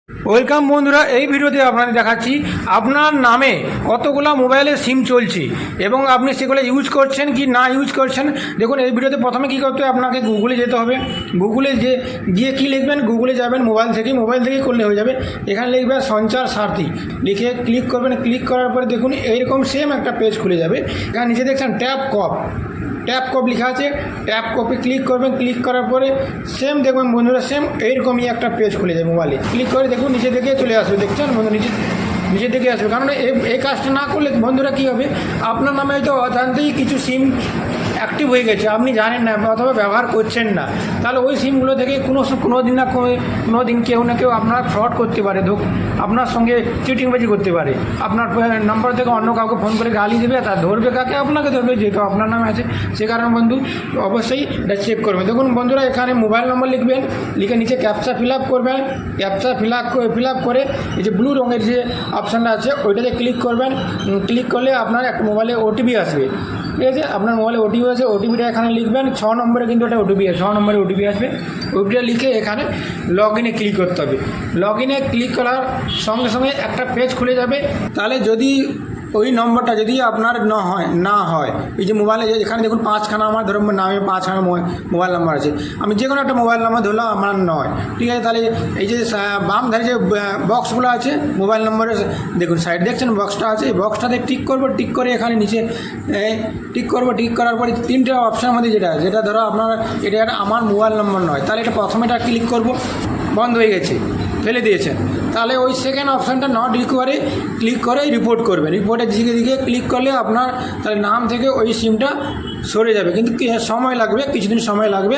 Welcome বন্ধুরা, এই ভিডিওতে আপনাদের দেখাচ্ছি আপনার নামে কতগুলো মোবাইলে সিম চলছে এবং আপনি সেগুলো ইউজ করছেন কি না ইউজ করছেন। দেখুন, এই ভিডিওতে প্রথমে কী করতে হবে, আপনাকে গুগলে যেতে হবে। গুগলে গিয়ে কী লিখবেন, গুগলে যাবেন, মোবাইল থেকেই করলে হয়ে যাবে। এখানে লিখবেন সঞ্চার সারথি, লিখে ক্লিক করবেন। ক্লিক করার পরে দেখুন এইরকম সেম একটা পেজ খুলে যাবে। এখানে নিচে দেখছেন ট্যাপ কপ লেখা আছে, ট্যাপ কপে ক্লিক করবেন। ক্লিক করার পরে সেম দেখবেন বন্ধুরা, সেম এইরকমই একটা পেজ খুলে যাবে মোবাইলে। ক্লিক করে দেখুন নিচে দিকে চলে আসবে, দেখছেন বন্ধু নিচের দিকে আসবে। কারণ এই কাজটা না করলে বন্ধুরা কী হবে, আপনার নামে হয়তো অজান্তেই কিছু সিম অ্যাক্টিভ হয়ে গেছে, আপনি জানেন না অথবা ব্যবহার করছেন না। তাহলে ওই সিমগুলো থেকে কোনো দিন না কোনো দিন কেউ না কেউ আপনার ফ্রড করতে পারে, আপনার সঙ্গে চিটিংবাজি করতে পারে। আপনার নাম্বার থেকে অন্য কাউকে ফোন করে গালি দেবে, তার ধরবে কাকে, আপনাকে ধরবে, যেহেতু আপনার নামে আছে। সে কারণে বন্ধু অবশ্যই এটা চেক করবেন। দেখুন বন্ধুরা, এখানে মোবাইল নম্বর লিখবেন, লিখে নিচে ক্যাপচা ফিল আপ করবেন। ক্যাপচা ফিল আপ করে এই যে ব্লু রঙের যে অপশানটা আছে ওইটাতে ক্লিক করবেন। ক্লিক করলে আপনার একটা মোবাইলে ওটিপি আসবে, ঠিক আছে। আপনার মোবাইলে ওটিপি আছে, ওটিপিটা এখানে লিখবেন। 6 নম্বরে কিন্তু একটা ওটিপি আছে, 6 নম্বরে ওটিপি আসবে। ওটিপিটা লিখে এখানে লগ ইনে ক্লিক করতে হবে। লগ ইনে ক্লিক করার সঙ্গে সঙ্গে একটা পেজ খুলে যাবে। তাহলে যদি ওই নম্বরটা যদি আপনার না হয় এই যে মোবাইলে এখানে দেখুন 5খানা আমার ধরুন নামে 5খানা মোবাইল নাম্বার আছে, আমি যে কোনো একটা মোবাইল নাম্বার ধরলাম আমার নয়, ঠিক আছে। তাহলে এই যে বাম ধারে যে বক্সগুলো আছে মোবাইল নম্বরে, দেখুন সাইড দেখছেন বক্সটা আছে, এই বক্সটাতে টিক করবো। টিক করে এখানে নিচে টিক করবো। টিক করার পরে 3টে অপশানের মধ্যে যেটা ধরো আপনার এটা আমার মোবাইল নম্বর নয়, তাহলে এটা প্রথমে এটা ক্লিক করবো, বন্ধ হয়ে গেছে, ফেলে দিয়েছেন। তাহলে ওই সেকেন্ড অপশানটা নট রিকোয়ারে ক্লিক করে রিপোর্ট করবেন। রিপোর্টের দিকে ক্লিক করলে আপনার তাহলে নাম থেকে ওই সিমটা সরে যাবে, কিন্তু সময় লাগবে, কিছুদিন সময় লাগবে।